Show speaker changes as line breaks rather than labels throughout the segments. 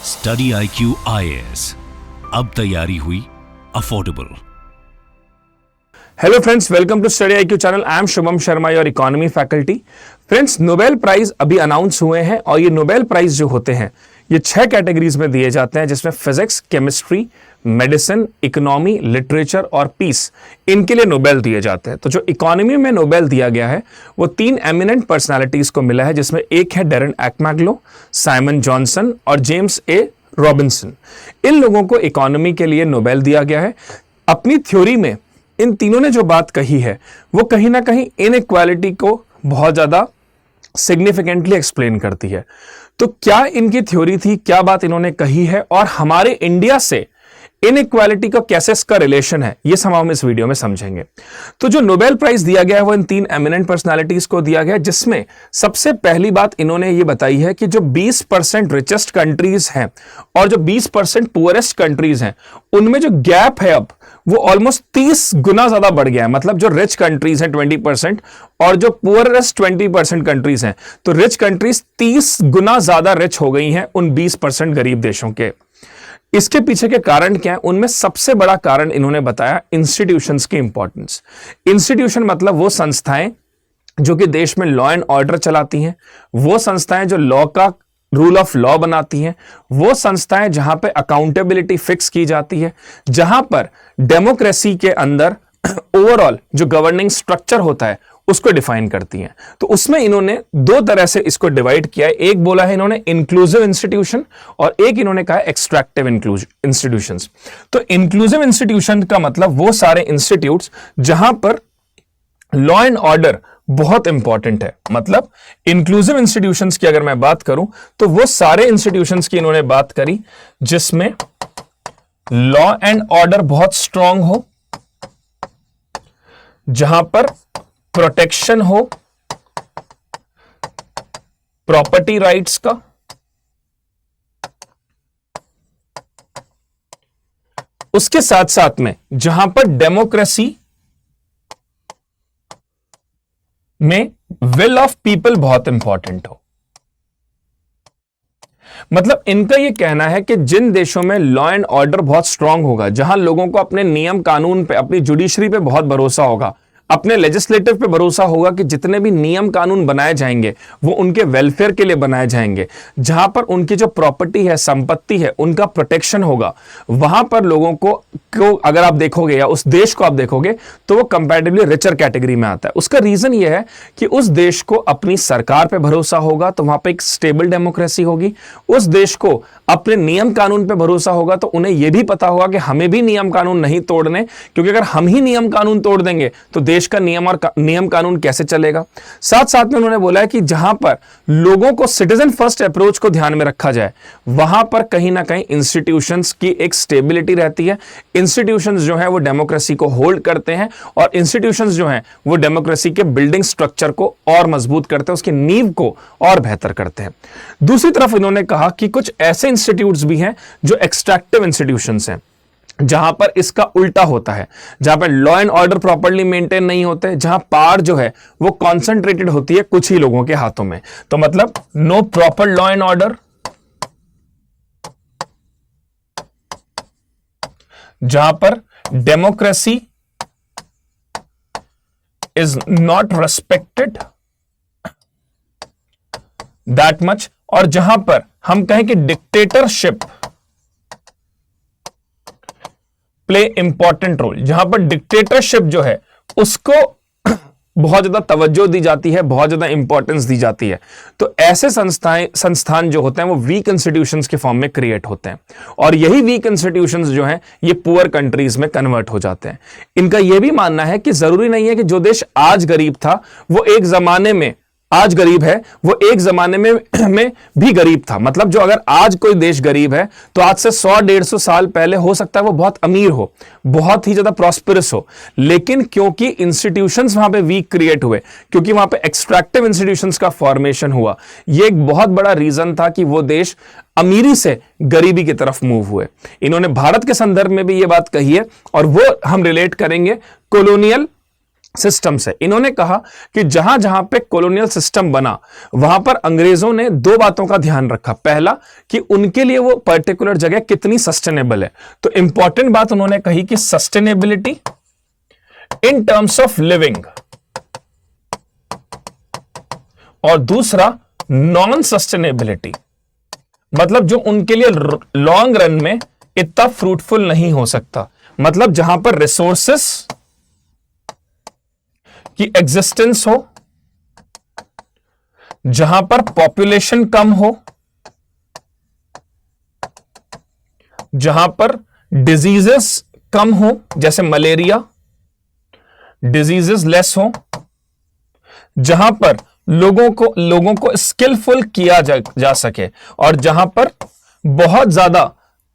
Study IQ IAS, अब तैयारी हुई affordable.
Hello friends, welcome to study IQ channel. I am Shubham Sharma, your economy faculty. Friends, Nobel prize अभी announce हुए हैं और ये नोबेल प्राइज जो होते हैं ये 6 कैटेगरीज में दिए जाते हैं, जिसमें physics, chemistry, medicine, economy, literature और पीस, इनके लिए नोबेल दिए जाते हैं। तो जो इकोनॉमी में नोबेल दिया गया है वो 3 एमिनेंट पर्सनालिटीज को मिला है, जिसमें एक है डैरेन एक्मैग्लो, साइमन जॉनसन और जेम्स ए रॉबिन्सन। इन लोगों को इकोनॉमी के लिए नोबेल दिया गया है। अपनी थ्योरी में इन तीनों ने जो बात कही है वो कहीं ना कहीं इनइक्वालिटी को बहुत ज्यादा सिग्निफिकेंटली एक्सप्लेन करती है। तो क्या इनकी थ्योरी थी, क्या बात इन्होंने कही है और हमारे इंडिया से इनइक्वालिटी का कैसे इसका रिलेशन है, ये सब हम इस वीडियो में समझेंगे। तो जो नोबेल प्राइज दिया गया है वो इन 3 एमिनेंट पर्सनालिटीज को दिया गया, जिसमें सबसे पहली बात इन्होंने ये बताई है कि जो 20% रिचेस्ट कंट्रीज हैं और जो 20% पुअरेस्ट कंट्रीज हैं, उनमें जो गैप है अब वो ऑलमोस्ट 30 गुना ज्यादा बढ़ गया है। मतलब जो रिच कंट्रीज हैं 20% और जो पुअरेस्ट 20% कंट्रीज हैं, तो रिच कंट्रीज 30 गुना ज्यादा रिच हो गई हैं उन 20% गरीब देशों के। इसके पीछे के कारण क्या है? उनमें सबसे बड़ा कारण इन्होंने बताया इंस्टीट्यूशंस की इंपॉर्टेंस। इंस्टीट्यूशन मतलब वो संस्थाएं जो कि देश में लॉ एंड ऑर्डर चलाती हैं, वो संस्थाएं जो लॉ का रूल ऑफ लॉ बनाती हैं, वो संस्थाएं जहां पे अकाउंटेबिलिटी फिक्स की जाती है, जहां पर डेमोक्रेसी के अंदर ओवरऑल जो गवर्निंग स्ट्रक्चर होता है उसको डिफाइन करती हैं। तो उसमें इन्होंने 2 तरह से इसको डिवाइड किया है। एक बोला है इन्होंने इंक्लूसिव इंस्टीट्यूशन और एक इन्होंने कहा एक्सट्रैक्टिव इंस्टीट्यूशंस। तो इंक्लूसिव इंस्टीट्यूशन का मतलब वो सारे इंस्टीट्यूट्स जहां पर लॉ एंड ऑर्डर बहुत इंपॉर्टेंट है। मतलब इंक्लूसिव इंस्टीट्यूशंस की अगर मैं बात करूं तो वो सारे इंस्टीट्यूशंस की इन्होंने बात करी जिसमें लॉ एंड ऑर्डर बहुत स्ट्रांग हो, जहां पर प्रोटेक्शन हो प्रॉपर्टी राइट्स का, उसके साथ साथ में जहां पर डेमोक्रेसी में विल ऑफ पीपल बहुत इंपॉर्टेंट हो। मतलब इनका यह कहना है कि जिन देशों में लॉ एंड ऑर्डर बहुत स्ट्रांग होगा, जहां लोगों को अपने नियम कानून पे, अपनी जुडिशरी पे बहुत भरोसा होगा, अपने लेजिस्लेटिव पे भरोसा होगा कि जितने भी नियम कानून बनाए जाएंगे वो उनके वेलफेयर के लिए बनाए जाएंगे, जहां पर उनकी जो प्रॉपर्टी है, संपत्ति है, उनका प्रोटेक्शन होगा, वहां पर लोगों को अगर आप देखोगे या उस देश को आप देखोगे तो वो कंपैरेटिवली रिचर कैटेगरी में आता है। उसका रीजन ये है कि उस देश को अपनी सरकार पे भरोसा होगा तो वहां पे एक स्टेबल डेमोक्रेसी होगी। उस देश को अपने नियम कानून पे भरोसा होगा तो उन्हें यह भी पता होगा कि हमें भी नियम कानून नहीं तोड़ने, क्योंकि अगर हम ही नियम कानून तोड़ देंगे तो देश का नियम कानून कैसे चलेगा। साथ साथ में उन्होंने बोला है कि जहां पर लोगों को सिटीजन फर्स्ट अप्रोच को ध्यान में रखा जाए, वहां पर कहीं ना कहीं इंस्टीट्यूशंस की एक स्टेबिलिटी रहती है। इंस्टीट्यूशंस जो है वो डेमोक्रेसी को होल्ड करते हैं और इंस्टीट्यूशंस जो हैं वो डेमोक्रेसी के बिल्डिंग स्ट्रक्चर को और मजबूत करते हैं, उसकी नींव को और बेहतर करते हैं। दूसरी तरफ इन्होंने कहा कि कुछ ऐसे इंस्टीट्यूट्स भी हैं जो एक्सट्रैक्टिव इंस्टीट्यूशंस हैं, जहां पर इसका उल्टा होता है, जहां पर law and order properly maintain नहीं होते, जहां पावर जो है वो कॉन्सेंट्रेटेड होती है कुछ ही लोगों के हाथों में। तो मतलब no proper law and order, जहां पर democracy is not respected that much, और जहां पर हम कहें कि डिक्टेटरशिप प्ले इंपॉर्टेंट रोल, जहां पर डिक्टेटरशिप जो है उसको बहुत ज्यादा तवज्जो दी जाती है, बहुत ज्यादा इंपॉर्टेंस दी जाती है। तो ऐसे संस्थान जो होते हैं वो वीक इंस्टीट्यूशंस के फॉर्म में क्रिएट होते हैं और यही वीक इंस्टीट्यूशंस जो हैं ये पुअर कंट्रीज में कन्वर्ट हो जाते हैं। इनका यह भी मानना है कि जरूरी नहीं है कि जो देश आज गरीब था वो एक जमाने में आज गरीब है, वो एक जमाने में भी गरीब था। मतलब जो अगर आज कोई देश गरीब है तो आज से 100-150 साल पहले हो सकता है वो बहुत अमीर हो, बहुत ही ज्यादा प्रॉस्पेरस हो, लेकिन क्योंकि इंस्टीट्यूशंस वहां पे वीक क्रिएट हुए, क्योंकि वहां पे एक्सट्रैक्टिव इंस्टीट्यूशंस का फॉर्मेशन हुआ, ये एक बहुत बड़ा रीजन था कि वो देश अमीरी से गरीबी की तरफ मूव हुए। इन्होंने भारत के संदर्भ में भी ये बात कही है और वो हम रिलेट करेंगे कॉलोनियल सिस्टम से। इन्होंने कहा कि जहां जहां पे कॉलोनियल सिस्टम बना वहां पर अंग्रेजों ने दो बातों का ध्यान रखा। पहला कि उनके लिए वो पर्टिकुलर जगह कितनी सस्टेनेबल है, तो इंपॉर्टेंट बात उन्होंने कही कि sustainability in terms of living, और दूसरा नॉन सस्टेनेबिलिटी, मतलब जो उनके लिए लॉन्ग रन में इतना फ्रूटफुल नहीं हो सकता। मतलब जहां पर रिसोर्सेस की एग्जिस्टेंस हो, जहां पर पॉपुलेशन कम हो, जहां पर डिजीजेस कम हो, जैसे मलेरिया, डिजीजेस लेस हो, जहां पर लोगों को स्किलफुल किया जा सके, और जहां पर बहुत ज्यादा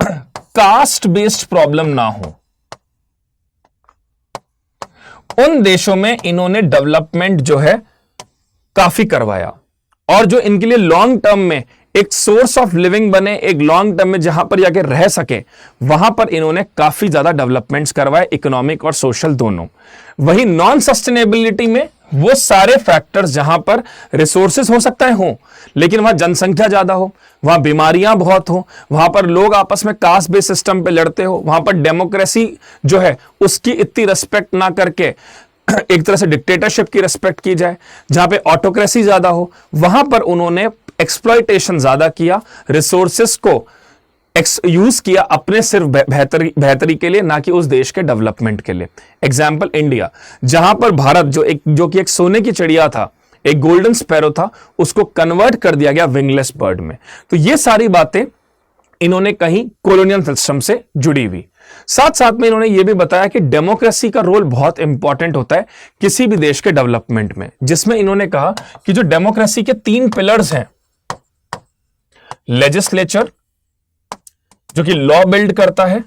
कास्ट बेस्ड प्रॉब्लम ना हो, उन देशों में इन्होंने डेवलपमेंट जो है काफी करवाया। और जो इनके लिए लॉन्ग टर्म में एक सोर्स ऑफ लिविंग बने, एक लॉन्ग टर्म में जहां पर जाके रह सके, वहां पर इन्होंने काफी ज्यादा डेवलपमेंट्स करवाए, इकोनॉमिक और सोशल दोनों। वही नॉन सस्टेनेबिलिटी में वो सारे फैक्टर्स जहां पर रिसोर्सेस हो सकता है हो, लेकिन वहां जनसंख्या ज्यादा हो, वहां बीमारियां बहुत हो, वहां पर लोग आपस में कास्ट बेस्ड सिस्टम पे लड़ते हो, वहां पर डेमोक्रेसी जो है उसकी इतनी रिस्पेक्ट ना करके एक तरह से डिक्टेटरशिप की रिस्पेक्ट की जाए, जहां पे ऑटोक्रेसी ज्यादा हो, वहां पर उन्होंने एक्सप्लॉयटेशन ज्यादा किया, रिसोर्सेस को यूज किया अपने सिर्फ बेहतरी के लिए, ना कि उस देश के डेवलपमेंट के लिए। एग्जाम्पल इंडिया, जहां पर भारत जो कि एक सोने की चिड़िया था, एक गोल्डन स्पैरो था, उसको कन्वर्ट कर दिया गया विंगलेस बर्ड में। तो ये सारी बातें इन्होंने कहीं कॉलोनियल सिस्टम से जुड़ी हुई। साथ साथ में इन्होंने यह भी बताया कि डेमोक्रेसी का रोल बहुत इंपॉर्टेंट होता है किसी भी देश के डेवलपमेंट में, जिसमें इन्होंने कहा कि जो डेमोक्रेसी के 3 पिलर्स हैं, लेजिस्लेचर जो कि लॉ बिल्ड करता है,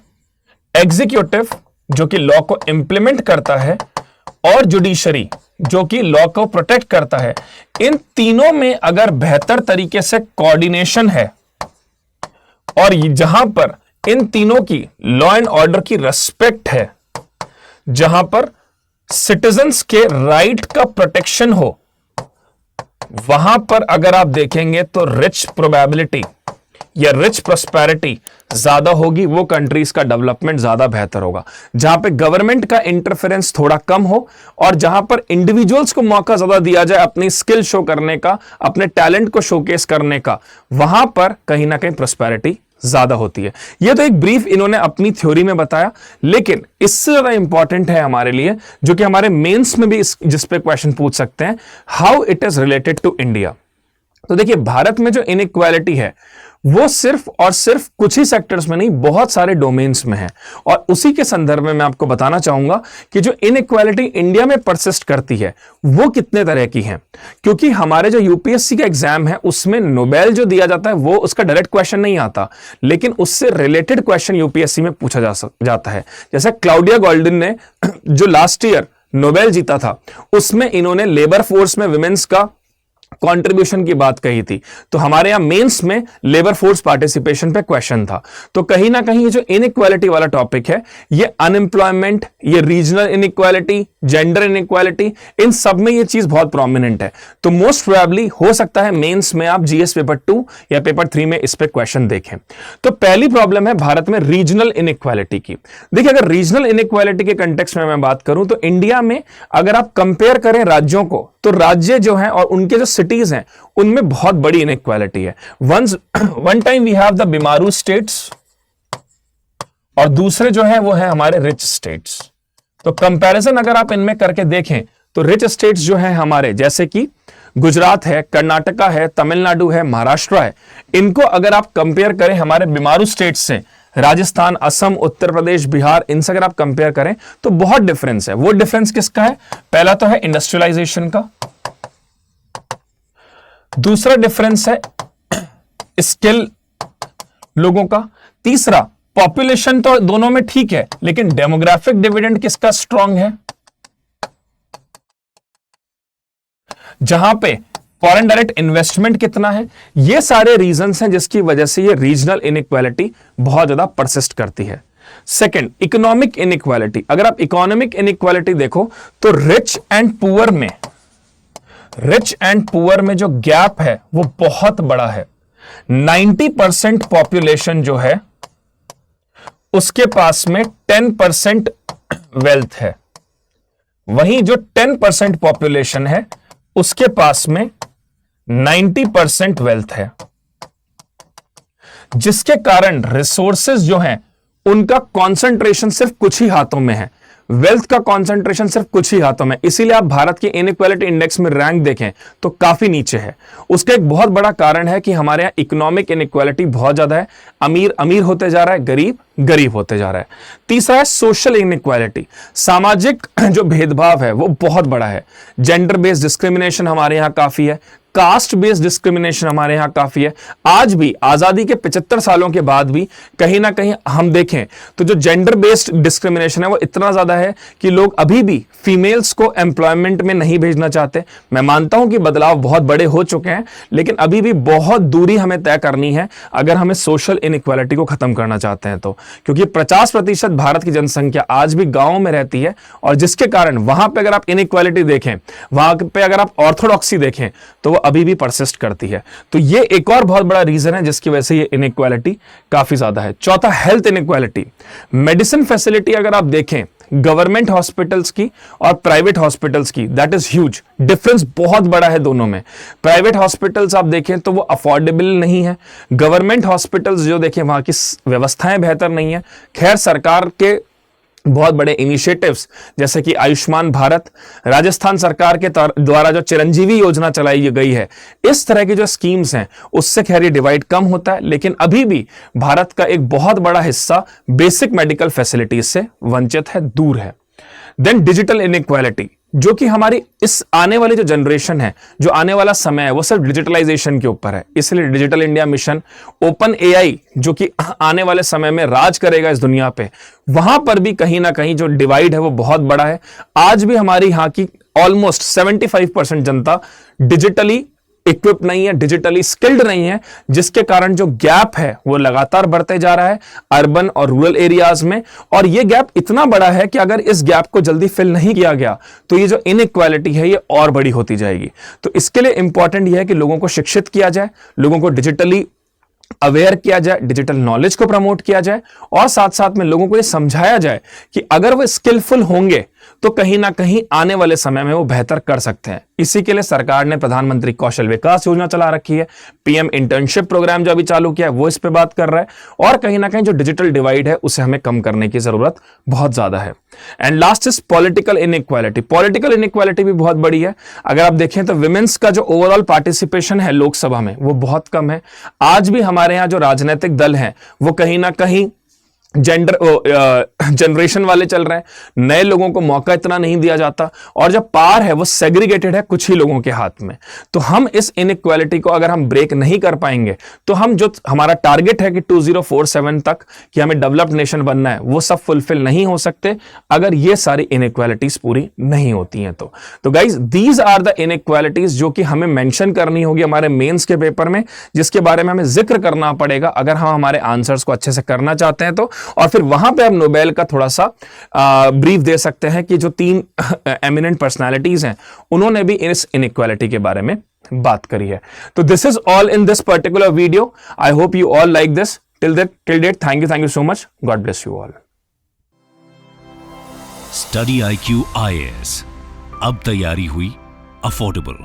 एग्जीक्यूटिव जो कि लॉ को इंप्लीमेंट करता है, और जुडिशरी जो कि लॉ को प्रोटेक्ट करता है। इन तीनों में अगर बेहतर तरीके से कोऑर्डिनेशन है, और जहां पर इन तीनों की लॉ एंड ऑर्डर की रिस्पेक्ट है, जहां पर सिटीजन्स के राइट का प्रोटेक्शन हो, वहां पर अगर आप देखेंगे तो रिच प्रोबेबिलिटी या रिच प्रोस्पेरिटी ज्यादा होगी, वो कंट्रीज का डेवलपमेंट ज्यादा बेहतर होगा। जहां पे गवर्नमेंट का इंटरफेरेंस थोड़ा कम हो, और जहां पर इंडिविजुअल्स को मौका ज्यादा दिया जाए अपनी स्किल शो करने का, अपने टैलेंट को शोकेस करने का, वहां पर कहीं ना कहीं प्रोस्पेरिटी ज्यादा होती है। यह तो एक ब्रीफ इन्होंने अपनी थ्योरी में बताया, लेकिन इससे ज्यादा इंपॉर्टेंट है हमारे लिए, जो कि हमारे मेंस में भी जिस पे क्वेश्चन पूछ सकते हैं, how it is related to India. तो देखिए, भारत में जो इनइक्वालिटी है वो सिर्फ और सिर्फ कुछ ही सेक्टर्स में नहीं, बहुत सारे डोमेन्स में है। और उसी के संदर्भ में मैं आपको बताना चाहूंगा कि जो इनइक्वालिटी इंडिया में परसिस्ट करती है वो कितने तरह की है। क्योंकि हमारे जो यूपीएससी का एग्जाम है उसमें नोबेल जो दिया जाता है वो उसका डायरेक्ट क्वेश्चन नहीं आता, लेकिन उससे रिलेटेड क्वेश्चन यूपीएससी में पूछा जाता है। जैसे क्लाउडिया गोल्डन ने जो लास्ट ईयर नोबेल जीता था, उसमें इन्होंने लेबर फोर्स में विमेन्स का कंट्रीब्यूशन की बात कही थी। तो हमारे यहां मेंस में लेबर फोर्स पार्टिसिपेशन पे क्वेश्चन था। तो कहीं ना कहीं ये जो इनइक्वालिटी वाला टॉपिक है, ये अनएम्प्लॉयमेंट, ये रीजनल इनइक्वालिटी, जेंडर इनइक्वालिटी, इन सब में ये चीज बहुत प्रोमिनेंट है। तो मोस्ट प्रोबेबली हो सकता है मेंस में आप जीएस पेपर 2 या पेपर 3 में इस पे क्वेश्चन देखें। तो पहली प्रॉब्लम है भारत में रीजनल इनइक्वालिटी की। देखिए, अगर रीजनल इनइक्वालिटी के कंटेक्स्ट में मैं बात करूं तो इंडिया में अगर आप कंपेयर करें राज्यों को, तो राज्य जो हैं और उनके जो सिटीज हैं उनमें बहुत बड़ी इनइक्वालिटी है। One time we have the BIMARU states, और दूसरे जो है वो है हमारे रिच स्टेट्स। तो कंपैरिजन अगर आप इनमें करके देखें तो रिच स्टेट्स जो है हमारे, जैसे कि गुजरात है, कर्नाटका है, तमिलनाडु है, महाराष्ट्र है, इनको अगर आप कंपेयर करें हमारे बीमारू स्टेट्स से, राजस्थान, असम, उत्तर प्रदेश, बिहार, इनसे अगर आप कंपेयर करें तो बहुत डिफरेंस है। वो डिफरेंस किसका है? पहला तो है इंडस्ट्रियलाइजेशन का, दूसरा डिफरेंस है स्किल लोगों का, तीसरा पॉपुलेशन तो दोनों में ठीक है, लेकिन डेमोग्राफिक डिविडेंड किसका स्ट्रांग है, जहां पे फॉरेन डायरेक्ट इन्वेस्टमेंट कितना है। ये सारे रीजंस हैं जिसकी वजह से ये रीजनल इनइक्वालिटी बहुत ज्यादा परसिस्ट करती है। Second, economic inequality. अगर आप इकोनॉमिक इनइक्वालिटी देखो तो रिच एंड पुअर में जो गैप है वो बहुत बड़ा है। 90% पॉपुलेशन जो है उसके पास में 10% वेल्थ है, वहीं जो 10% पॉपुलेशन है उसके पास में 90% वेल्थ है, जिसके कारण रिसोर्सेज जो हैं उनका कंसंट्रेशन सिर्फ कुछ ही हाथों में है, वेल्थ का कंसंट्रेशन सिर्फ कुछ ही हाथों में। इसीलिए आप भारत के इनइक्वालिटी इंडेक्स में रैंक देखें तो काफी नीचे है। उसका एक बहुत बड़ा कारण है कि हमारे यहां इकोनॉमिक इनइक्वालिटी बहुत ज्यादा है, अमीर अमीर होते जा रहा है, गरीब गरीब होते जा रहा है। तीसरा है सोशल इनइक्वालिटी, सामाजिक जो भेदभाव है वो बहुत बड़ा है। जेंडर बेस्ड डिस्क्रिमिनेशन हमारे यहां काफी है, कास्ट बेस्ड डिस्क्रिमिनेशन हमारे यहां काफी है। आज भी आजादी के 75 सालों के बाद भी कहीं ना कहीं हम देखें तो जो जेंडर बेस्ड डिस्क्रिमिनेशन है वो इतना ज्यादा है कि लोग अभी भी फीमेल्स को एम्प्लॉयमेंट में नहीं भेजना चाहते। मैं मानता हूं कि बदलाव बहुत बड़े हो चुके हैं, लेकिन अभी भी बहुत दूरी हमें तय करनी है अगर हमें सोशल इनइक्वालिटी को खत्म करना चाहते हैं तो, क्योंकि 50% भारत की जनसंख्या आज भी गांवों में रहती है, और जिसके कारण वहां पे अगर आप इनइक्वालिटी देखें, वहां पे अगर आप ऑर्थोडॉक्सी देखें तो वो अभी भी परसिस्ट करती है। तो ये एक और बहुत बड़ा रीजन है जिसकी वजह से ये इनइक्वालिटी काफी ज्यादा है। चौथा, हेल्थ इनइक्वालिटी। मेडिसिन फैसिलिटी अगर आप देखें गवर्नमेंट हॉस्पिटल्स की और प्राइवेट हॉस्पिटल्स की, दैट इज ह्यूज, डिफरेंस बहुत बड़ा है दोनों में। प्राइवेट हॉस्पिटल्स आप देखें तो वो अफोर्डेबल नहीं है, गवर्नमेंट हॉस्पिटल्स जो देखें वहां की व्यवस्थाएं बेहतर नहीं है। खैर, सरकार के बहुत बड़े इनिशिएटिव्स जैसे कि आयुष्मान भारत, राजस्थान सरकार के द्वारा जो चिरंजीवी योजना चलाई गई है, इस तरह की जो स्कीम्स हैं उससे खैर ये डिवाइड कम होता है, लेकिन अभी भी भारत का एक बहुत बड़ा हिस्सा बेसिक मेडिकल फैसिलिटीज से वंचित है, दूर है। देन डिजिटल इनइक्वालिटी, जो कि हमारी इस आने वाली जो जनरेशन है, जो आने वाला समय है, वो सिर्फ डिजिटलाइजेशन के ऊपर है। इसलिए digital India mission, open AI जो कि आने वाले समय में राज करेगा इस दुनिया पे, वहां पर भी कहीं ना कहीं जो डिवाइड है वो बहुत बड़ा है। आज भी हमारी यहाँ की ऑलमोस्ट 75% जनता डिजिटली इक्विप नहीं है, डिजिटली स्किल्ड नहीं है, जिसके कारण जो गैप है वो लगातार बढ़ते जा रहा है अर्बन और रूरल एरियाज में। और ये गैप इतना बड़ा है कि अगर इस गैप को जल्दी फिल नहीं किया गया तो ये जो इनइक्वालिटी है ये और बड़ी होती जाएगी। तो इसके लिए इंपॉर्टेंट यह है कि लोगों को शिक्षित किया जाए, लोगों को डिजिटली अवेयर किया जाए, डिजिटल नॉलेज को प्रमोट किया जाए, और साथ साथ में लोगों को यह समझाया जाए कि अगर वो स्किलफुल होंगे तो कहीं ना कहीं आने वाले समय में वो बेहतर कर सकते हैं। इसी के लिए सरकार ने प्रधानमंत्री कौशल विकास योजना चला रखी है, पीएम इंटर्नशिप प्रोग्राम जो अभी चालू किया है वो इस पे बात कर रहा है, और कहीं ना कहीं जो डिजिटल डिवाइड है उसे हमें कम करने की जरूरत बहुत ज्यादा है। And last is political inequality. Political inequality भी बहुत बड़ी है। अगर आप देखें तो विमेंस का जो ओवरऑल पार्टिसिपेशन है लोकसभा में वो बहुत कम है। आज भी हमारे यहाँ जो राजनीतिक दल हैं वो कहीं ना कहीं जनरेशन वाले चल रहे हैं, नए लोगों को मौका इतना नहीं दिया जाता, और जब पावर है वो सेग्रीगेटेड है कुछ ही लोगों के हाथ में। तो हम इस इनइक्वालिटी को अगर हम ब्रेक नहीं कर पाएंगे तो हम जो हमारा टारगेट है कि 2047 तक कि हमें डेवलप्ड नेशन बनना है, वो सब फुलफिल नहीं हो सकते अगर ये सारी इनइक्वालिटीज पूरी नहीं होती हैं। तो guys, these are the inequalities जो कि हमें मेंशन करनी होगी हमारे मेंस के पेपर में, जिसके बारे में हमें जिक्र करना पड़ेगा अगर हम हमारे आंसर्स को अच्छे से करना चाहते हैं तो। और फिर वहां पे आप नोबेल का थोड़ा सा ब्रीफ दे सकते हैं कि जो 3 एमिनेंट पर्सनालिटीज हैं उन्होंने भी इस इनइक्वालिटी के बारे में बात करी है। तो this is all in this particular video. I hope you all like this. Till date thank you so much. God bless you all.
Study IQ IAS, अब तैयारी हुई अफोर्डेबल।